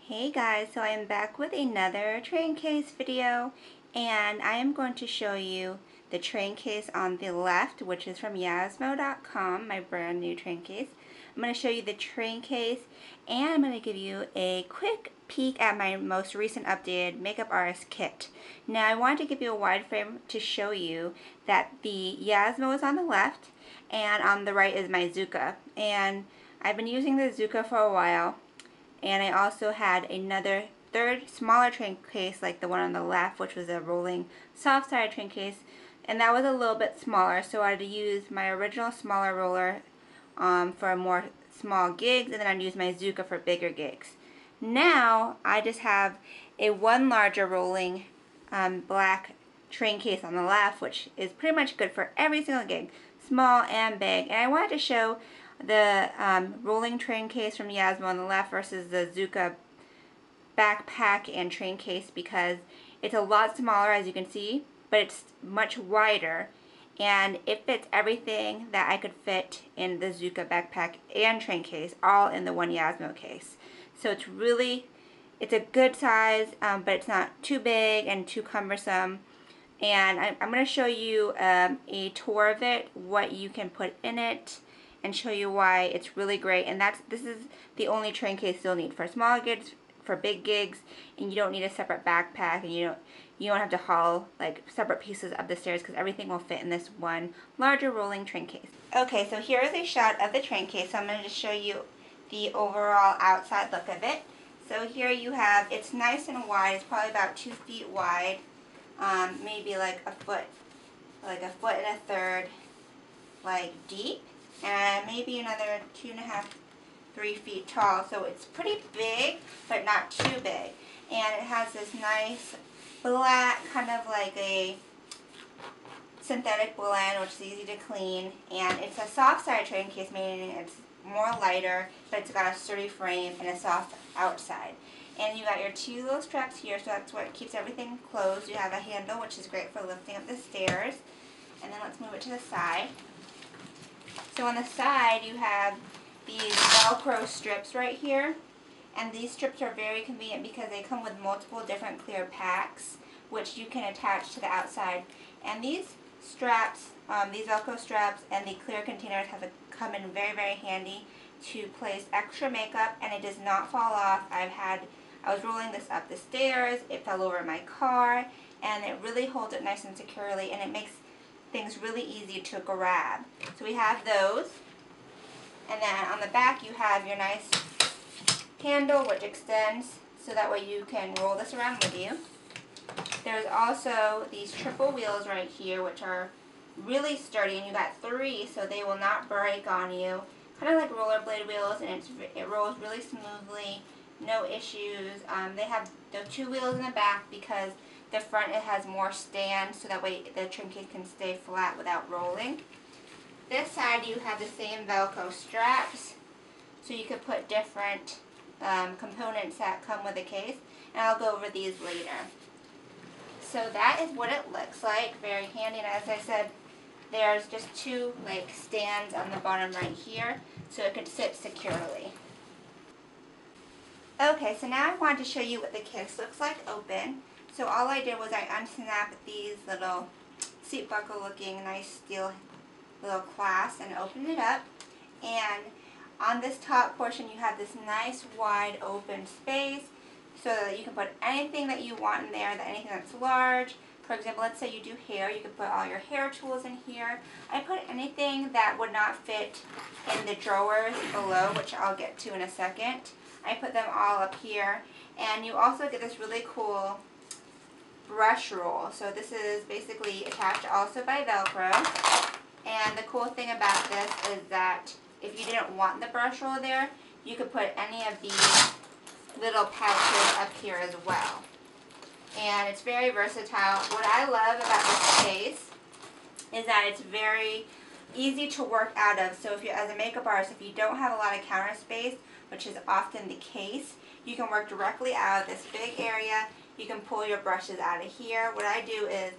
Hey guys, so I am back with another Traincase video, and I am going to show you the Traincase on the left, which is from Yasmo.com, my brand new Traincase. I'm going to show you the Traincase, and I'm going to give you a quick peek at my most recent updated Makeup Artist Kit. Now I wanted to give you a wide frame to show you that the Yasmo is on the left, and on the right is my Zuka. And I've been using the Zuka for a while. And I also had another third smaller Traincase like the one on the left, which was a rolling soft-sided Traincase, and that was a little bit smaller, so I had to use my original smaller roller for more small gigs, and then I'd use my Zuka for bigger gigs. Now I just have a one larger rolling black Traincase on the left, which is pretty much good for every single gig, small and big. And I wanted to show the rolling Traincase from Yasmo on the left versus the Zuka backpack and Traincase, because it's a lot smaller, as you can see, but it's much wider, and it fits everything that I could fit in the Zuka backpack and Traincase, all in the one Yasmo case. So it's a good size, but it's not too big and too cumbersome. And I'm going to show you a tour of it, what you can put in it, and show you why it's really great. And this is the only Traincase you'll need for small gigs, for big gigs, and you don't need a separate backpack, and you don't have to haul like separate pieces up the stairs, because everything will fit in this one larger rolling Traincase. Okay, so here is a shot of the Traincase. So I'm going to just show you the overall outside look of it. So here you have, it's nice and wide. It's probably about 2 feet wide, maybe like a foot and a third like deep, and maybe another 2.5, 3 feet tall. So it's pretty big, but not too big. And it has this nice black, kind of like a synthetic blend, which is easy to clean. And it's a soft-sided Traincase, meaning it's more lighter, but it's got a sturdy frame and a soft outside. And you got your 2 little straps here, so that's what keeps everything closed. You have a handle, which is great for lifting up the stairs. And then let's move it to the side. So on the side you have these Velcro strips right here, and these strips are very convenient because they come with multiple different clear packs, which you can attach to the outside. And these straps, these Velcro straps and the clear containers come in very, very handy to place extra makeup, and it does not fall off. I was rolling this up the stairs, it fell over my car, and it really holds it nice and securely, and it makes things really easy to grab. So we have those, and then on the back you have your nice handle, which extends so that way you can roll this around with you. There's also these triple wheels right here, which are really sturdy, and you got 3, so they will not break on you. Kind of like rollerblade wheels, and it rolls really smoothly, no issues. They have the 2 wheels in the back because the front, it has more stand, so that way the Traincase can stay flat without rolling. This side you have the same Velcro straps, so you could put different components that come with the case, and I'll go over these later. So that is what it looks like, very handy, and as I said, there's just 2 like stands on the bottom right here, so it can sit securely. Okay, so now I wanted to show you what the case looks like open. So all I did was I unsnapped these little seat buckle looking nice steel little clasps and opened it up. And on this top portion you have this nice wide open space so that you can put anything that you want in there, anything that's large. For example, let's say you do hair, you could put all your hair tools in here. I put anything that would not fit in the drawers below, which I'll get to in a second. I put them all up here, and you also get this really cool brush roll. So this is basically attached also by Velcro, and the cool thing about this is that if you didn't want the brush roll there, you could put any of these little pouches up here as well. And it's very versatile. What I love about this case is that it's very easy to work out of. So if you're, as a makeup artist, if you don't have a lot of counter space, which is often the case, you can work directly out of this big area. You can pull your brushes out of here. What I do is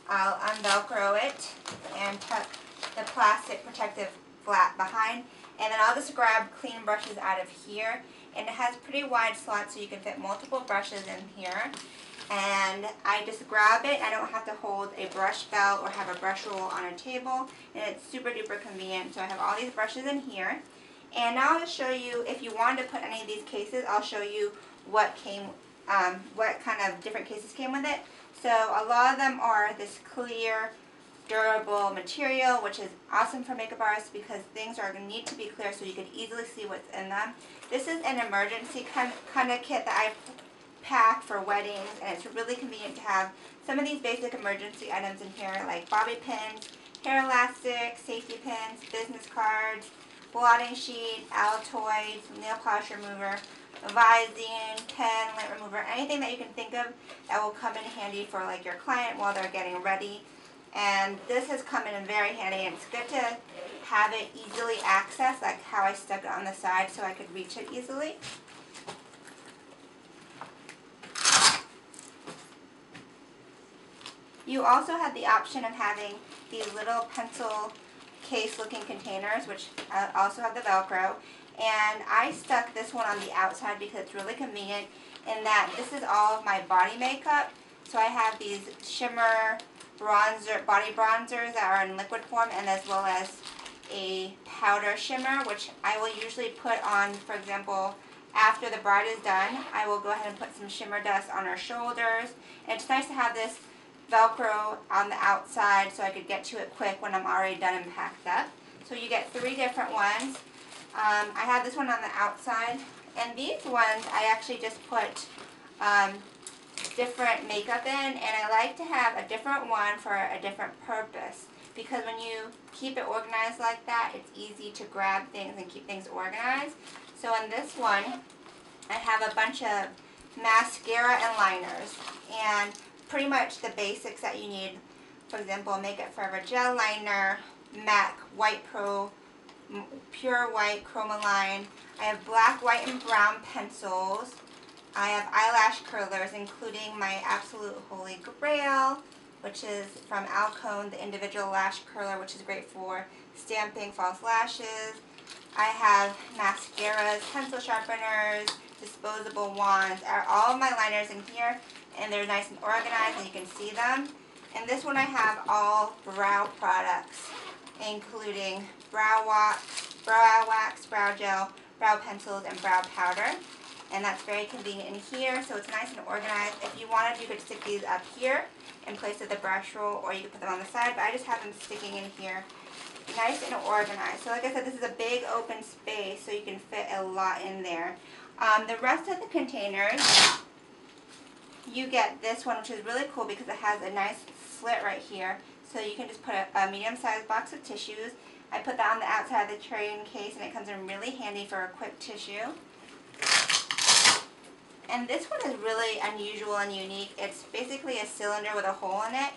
I'll unvelcro it and tuck the plastic protective flap behind, and then I'll just grab clean brushes out of here, and it has pretty wide slots so you can fit multiple brushes in here. And I just grab it. I don't have to hold a brush belt or have a brush roll on a table, and it's super duper convenient. So I have all these brushes in here, and now I'll just show you, if you wanted to put any of these cases, I'll show you what kind of different cases came with it. So a lot of them are this clear, durable material, which is awesome for makeup artists because things are going to need to be clear so you can easily see what's in them. This is an emergency kind of kit that I pack for weddings, and it's really convenient to have some of these basic emergency items in here, like bobby pins, hair elastics, safety pins, business cards, blotting sheet, Altoids, nail polish remover, Visine, pen, lint remover, anything that you can think of that will come in handy for like your client while they're getting ready. And this has come in very handy, and it's good to have it easily accessed, like how I stuck it on the side so I could reach it easily. You also have the option of having these little pencil case looking containers, which also have the Velcro. And I stuck this one on the outside because it's really convenient in that this is all of my body makeup. So I have these shimmer body bronzers that are in liquid form, and as well as a powder shimmer, which I will usually put on, for example, after the bride is done. I will go ahead and put some shimmer dust on her shoulders. And it's nice to have this Velcro on the outside so I could get to it quick when I'm already done and packed up. So you get 3 different ones. I have this one on the outside, and these ones I actually just put different makeup in, and I like to have a different one for a different purpose, because when you keep it organized like that, it's easy to grab things and keep things organized. So in this one, I have a bunch of mascara and liners, and pretty much the basics that you need. For example, Makeup Forever gel liner, MAC White Pro Pure White Chromaline. I have black, white, and brown pencils. I have eyelash curlers, including my absolute holy grail, which is from Alcone, the individual lash curler, which is great for stamping false lashes. I have mascaras, pencil sharpeners, disposable wands. All of my liners in here, and they're nice and organized, and you can see them. And this one I have all brow products, including brow wax, brow gel, brow pencils, and brow powder. And that's very convenient in here, so it's nice and organized. If you wanted, you could stick these up here in place of the brush roll, or you could put them on the side, but I just have them sticking in here, nice and organized. So like I said, this is a big open space, so you can fit a lot in there. The rest of the containers, you get this one, which is really cool because it has a nice slit right here, so you can just put a medium-sized box of tissues. I put that on the outside of the Traincase, and it comes in really handy for a quick tissue. And this one is really unusual and unique. It's basically a cylinder with a hole in it.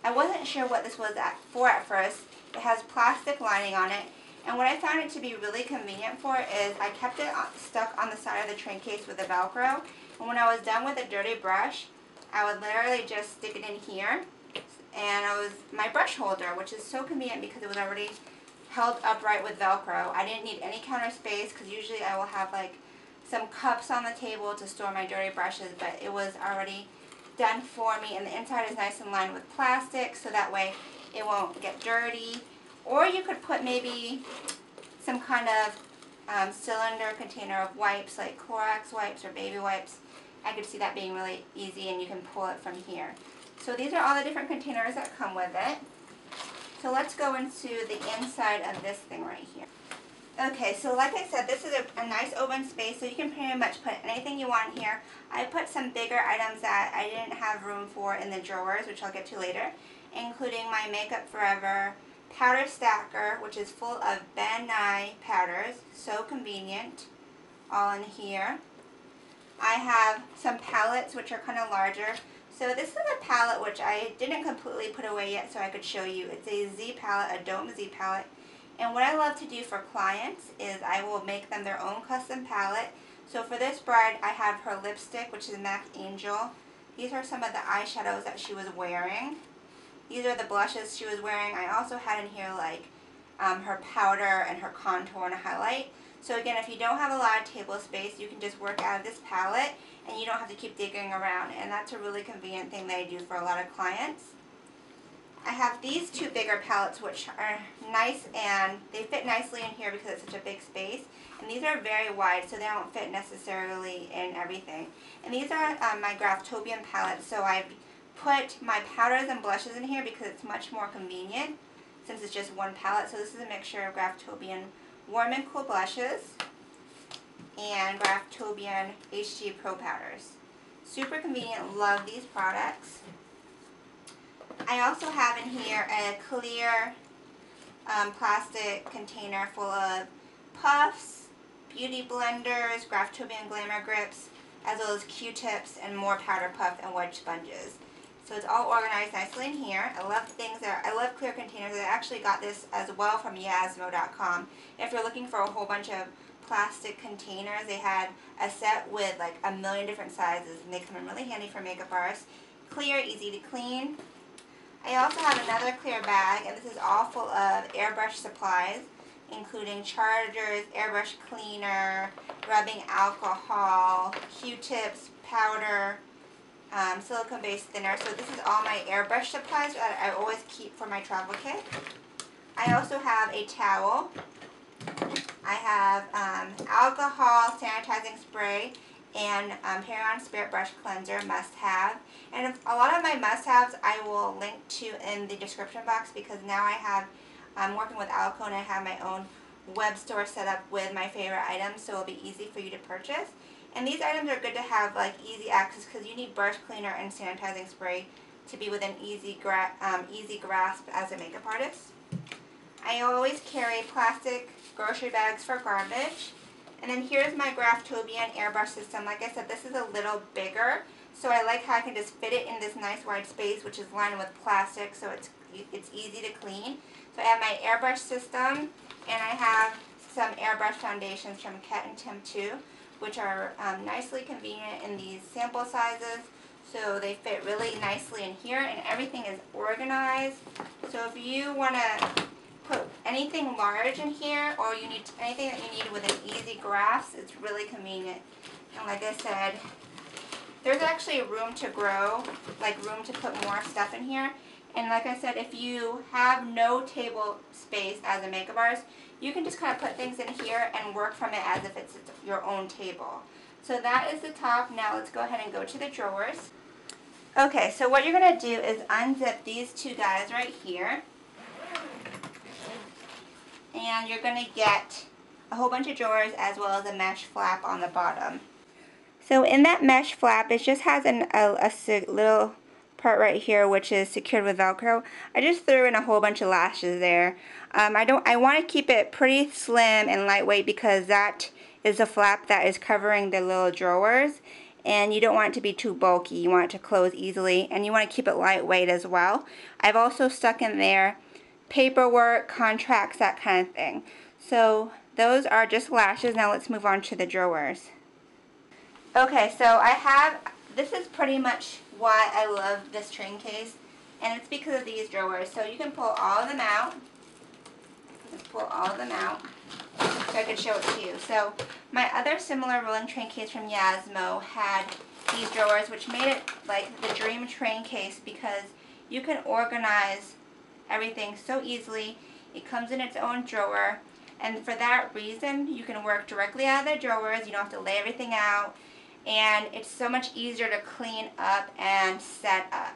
I wasn't sure what this was for at first. It has plastic lining on it, and what I found it to be really convenient for is I kept it stuck on the side of the Traincase with the Velcro, and when I was done with a dirty brush, I would literally just stick it in here, and my brush holder, which is so convenient because it was already held upright with Velcro. I didn't need any counter space because usually I will have like some cups on the table to store my dirty brushes, but it was already done for me, and the inside is nice and lined with plastic so that way it won't get dirty. Or you could put maybe some kind of cylinder container of wipes, like Clorox wipes or baby wipes. I could see that being really easy, and you can pull it from here. So these are all the different containers that come with it. So let's go into the inside of this thing right here. Okay, so like I said, this is a nice open space, so you can pretty much put anything you want here. I put some bigger items that I didn't have room for in the drawers, which I'll get to later, including my Makeup Forever powder stacker, which is full of Nye powders, so convenient, all in here. I have some palettes, which are kind of larger. So this is a palette which I didn't completely put away yet, so I could show you. It's a Z palette, a Dome Z palette. And what I love to do for clients is I will make them their own custom palette. So for this bride, I have her lipstick, which is MAC Angel. These are some of the eyeshadows that she was wearing. These are the blushes she was wearing. I also had in here like her powder and her contour and highlight. So again, if you don't have a lot of table space, you can just work out of this palette and you don't have to keep digging around. And that's a really convenient thing that I do for a lot of clients. I have these two bigger palettes which are nice and they fit nicely in here because it's such a big space. And these are very wide, so they don't fit necessarily in everything. And these are my Graftobian palettes, so I've put my powders and blushes in here because it's much more convenient since it's just one palette. So this is a mixture of Graftobian Warm and Cool blushes and Graftobian HG Pro powders. Super convenient, love these products. I also have in here a clear plastic container full of puffs, beauty blenders, Graftobian Glamour grips, as well as Q-tips and more powder puff and wedge sponges. So it's all organized nicely in here. I love clear containers. I actually got this as well from Yasmo.com. If you're looking for a whole bunch of plastic containers, they had a set with like a million different sizes and they come in really handy for makeup artists. Clear, easy to clean. I also have another clear bag, and this is all full of airbrush supplies, including chargers, airbrush cleaner, rubbing alcohol, Q-tips, powder, silicone-based thinner. So this is all my airbrush supplies that I always keep for my travel kit. I also have a towel. I have alcohol, sanitizing spray, and Parian Spirit Brush Cleanser, must-have. And a lot of my must-haves I will link to in the description box because now I'm working with Alcone and I have my own web store set up with my favorite items, so it'll be easy for you to purchase. And these items are good to have like easy access because you need brush cleaner and sanitizing spray to be within easy grasp as a makeup artist. I always carry plastic grocery bags for garbage. And then here's my Graftobian airbrush system. Like I said, this is a little bigger, so I like how I can just fit it in this nice wide space, which is lined with plastic, so it's easy to clean. So I have my airbrush system, and I have some airbrush foundations from Kat and Tim too, which are nicely convenient in these sample sizes. So they fit really nicely in here, and everything is organized. So if you want to put anything large in here, or you need anything that you need with an easy grasp, it's really convenient. And like I said, there's actually room to grow, like room to put more stuff in here. And like I said, if you have no table space as a makeup artist, you can just kind of put things in here and work from it as if it's your own table. So that is the top. Now let's go ahead and go to the drawers. Okay, so what you're going to do is unzip these two guys right here. And you're going to get a whole bunch of drawers as well as a mesh flap on the bottom. So in that mesh flap, it just has a little part right here which is secured with Velcro. I just threw in a whole bunch of lashes there. I want to keep it pretty slim and lightweight because that is a flap that is covering the little drawers, and you don't want it to be too bulky. You want it to close easily, and you want to keep it lightweight as well. I've also stuck in there paperwork, contracts, that kind of thing. So those are just lashes. Now let's move on to the drawers. Okay, so this is pretty much why I love this Traincase, and it's because of these drawers. So you can pull all of them out. Let's pull all of them out so I could show it to you. So my other similar rolling Traincase from Yasmo had these drawers, which made it like the dream Traincase because you can organize everything so easily. It comes in its own drawer, and for that reason you can work directly out of the drawers. You don't have to lay everything out, and it's so much easier to clean up and set up.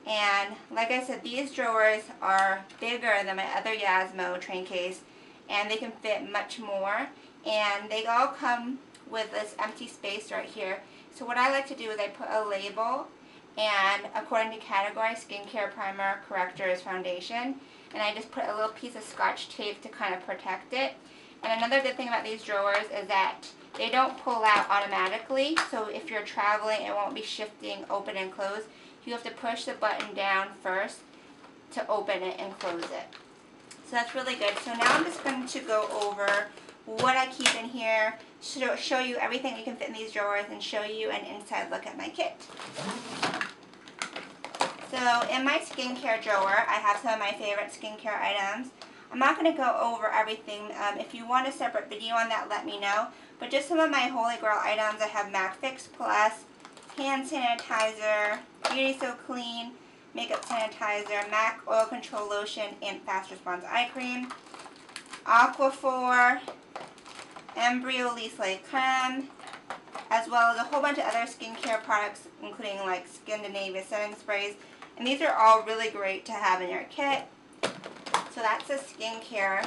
And like I said, these drawers are bigger than my other Yasmo Traincase, and they can fit much more, and they all come with this empty space right here. So what I like to do is I put a label, and according to category, skincare, primer, correctors, foundation, and I just put a little piece of Scotch tape to kind of protect it. And another good thing about these drawers is that they don't pull out automatically, so if you're traveling, it won't be shifting open and close. You have to push the button down first to open it and close it. So that's really good. So now I'm just going to go over what I keep in here, show you everything you can fit in these drawers, and show you an inside look at my kit. So in my skincare drawer, I have some of my favorite skincare items. I'm not going to go over everything. If you want a separate video on that, let me know. But just some of my holy grail items, I have MAC Fix Plus, hand sanitizer, Beauty So Clean, makeup sanitizer, MAC oil control lotion, and fast response eye cream, Aquaphor, Embryolisse Lait Creme, as well as a whole bunch of other skincare products, including like Scandinavia setting sprays. And these are all really great to have in your kit. So that's the skincare.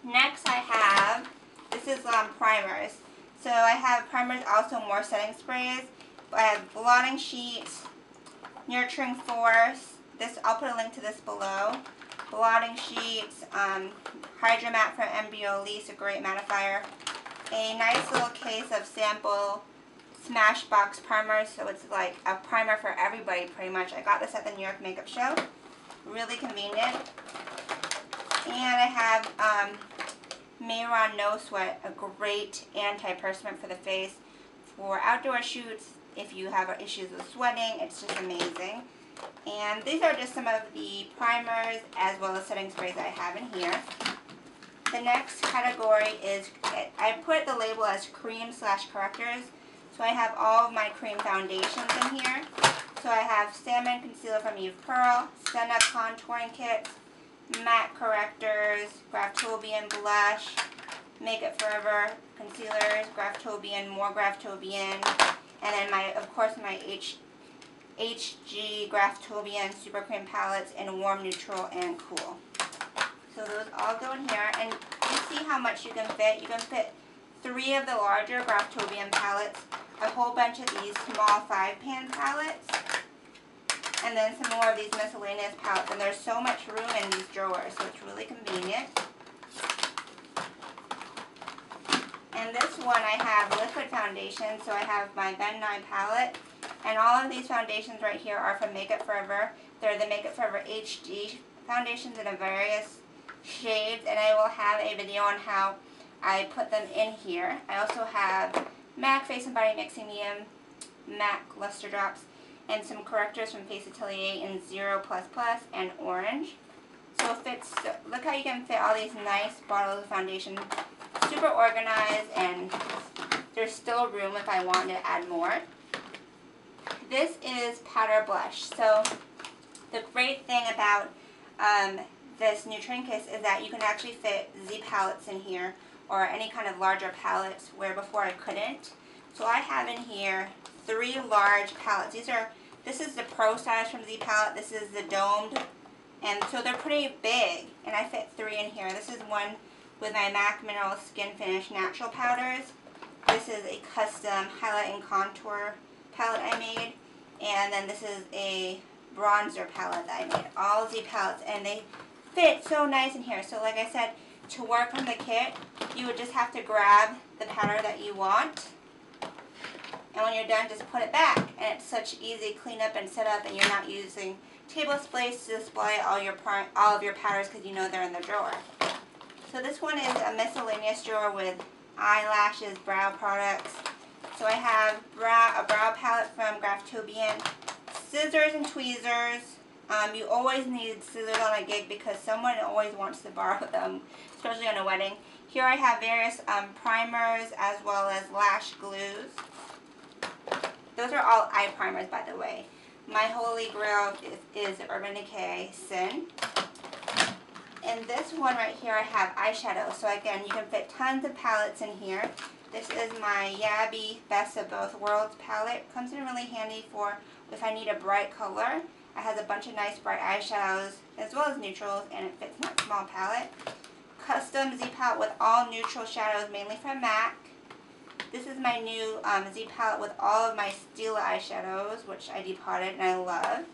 Next I have, this is primers. So I have primers, also more setting sprays. I have blotting sheets, Nurturing Force. This, I'll put a link to this below. Blotting sheets, Hydromat from Embryolisse, a great mattifier. A nice little case of sample Smashbox primers, so it's like a primer for everybody pretty much. I got this at the New York Makeup Show. Really convenient. And I have Mehron No Sweat, a great antiperspirant for the face for outdoor shoots. If you have issues with sweating, it's just amazing. And these are just some of the primers as well as setting sprays I have in here. The next category is, I put the label as cream/correctors. So I have all of my cream foundations in here. So I have Salmon Concealer from Eve Pearl, Senna Contouring Kits, Matte Correctors, Graftobian Blush, Makeup Forever Concealers, Graftobian, more Graftobian, and then of course my HG Graftobian Super Cream Palettes in Warm, Neutral, and Cool. So those all go in here, and you see how much you can fit. You can fit 3 of the larger Graftobian palettes, a whole bunch of these small 5-pan palettes, and then some more of these miscellaneous palettes. And there's so much room in these drawers, so it's really convenient. And this one I have liquid foundation, so I have my Ben Nye palette. And all of these foundations right here are from Makeup Forever. They're the Makeup Forever HD foundations in a various shades, and I will have a video on how I put them in here. I also have MAC Face and Body Mixing Medium, MAC Luster Drops, and some correctors from Face Atelier in 0++ and Orange. So it fits, look how you can fit all these nice bottles of foundation. Super organized, and there's still room if I want to add more. This is powder blush. So the great thing about this new Traincase is that you can actually fit Z palettes in here, or any kind of larger palettes, where before I couldn't. So I have in here 3 large palettes. This is the Pro size from Z palette. This is the domed, and so they're pretty big, and I fit 3 in here. This is one with my MAC Mineral Skin Finish Natural Powders. This is a custom highlight and contour palette I made, and then this is a bronzer palette that I made. All Z palettes, and they fit so nice in here. So like I said, to work on the kit, you would just have to grab the powder that you want, and when you're done, just put it back. And it's such easy cleanup and setup, and you're not using table space to display all of your powders because you know they're in the drawer. So this one is a miscellaneous drawer with eyelashes, brow products. So I have a brow palette from Graftobian, scissors and tweezers. You always need scissors on a gig because someone always wants to borrow them, especially on a wedding. Here I have various primers as well as lash glues. Those are all eye primers, by the way. My holy grail is Urban Decay Sin. And this one right here I have eyeshadow. So again, you can fit tons of palettes in here. This is my Yabby Best of Both Worlds palette. Comes in really handy for if I need a bright color. It has a bunch of nice bright eyeshadows as well as neutrals, and it fits in that small palette. Custom Z palette with all neutral shadows, mainly from MAC. This is my new Z palette with all of my Stila eyeshadows, which I depotted and I love.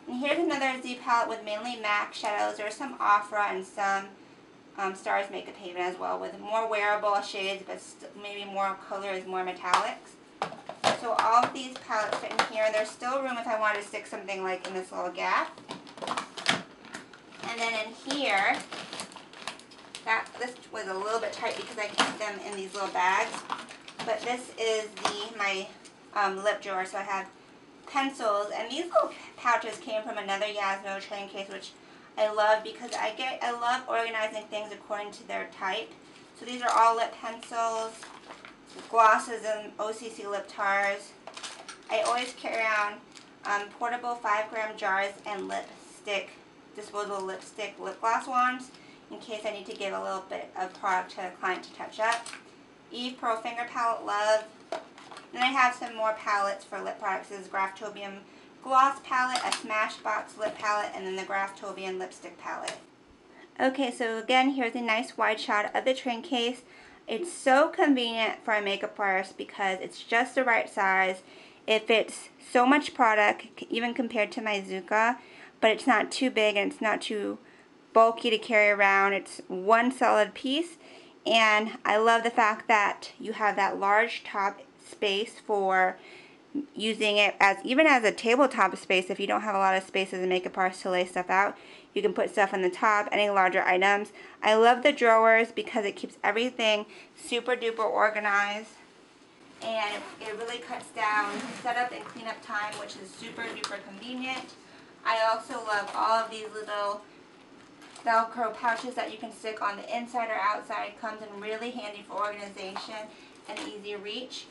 And here's another Z palette with mainly MAC shadows. There's some Ofra and some Stars Makeup Haven as well, with more wearable shades, but maybe more colors, more metallics. So all of these palettes fit in here. There's still room if I wanted to stick something like in this little gap. And then in here, this was a little bit tight because I kept them in these little bags. But this is my lip drawer. So I have pencils, and these little pouches came from another Yasmo Traincase, which I love because I love organizing things according to their type. So these are all lip pencils, glosses, and OCC lip tars. I always carry around portable 5-gram jars and disposable lipstick lip gloss wands in case I need to give a little bit of product to a client to touch up. Eve Pro Finger Palette, love. Then I have some more palettes for lip products. This is Graftobian Gloss Palette, a Smashbox Lip Palette, and then the Graftobian Lipstick Palette. Okay, so again, here's a nice wide shot of the Traincase. It's so convenient for a makeup artist because it's just the right size. It fits so much product, even compared to my Zuka, but it's not too big and it's not too bulky to carry around. It's one solid piece, and I love the fact that you have that large top space for using it as even as a tabletop space. If you don't have a lot of space as a makeup artist to lay stuff out, you can put stuff on the top, any larger items. I love the drawers because it keeps everything super duper organized, and it really cuts down setup and cleanup time, which is super duper convenient. I also love all of these little Velcro pouches that you can stick on the inside or outside. It comes in really handy for organization and easy reach.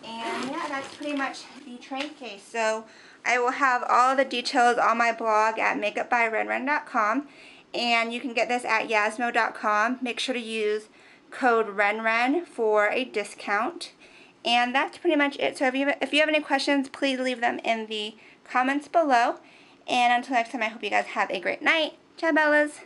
And yeah, that's pretty much the Traincase. So I will have all the details on my blog at makeupbyrenren.com, and you can get this at yasmo.com. Make sure to use code RENREN for a discount. And that's pretty much it. So if you have any questions, please leave them in the comments below. And until next time, I hope you guys have a great night. Ciao, Bellas.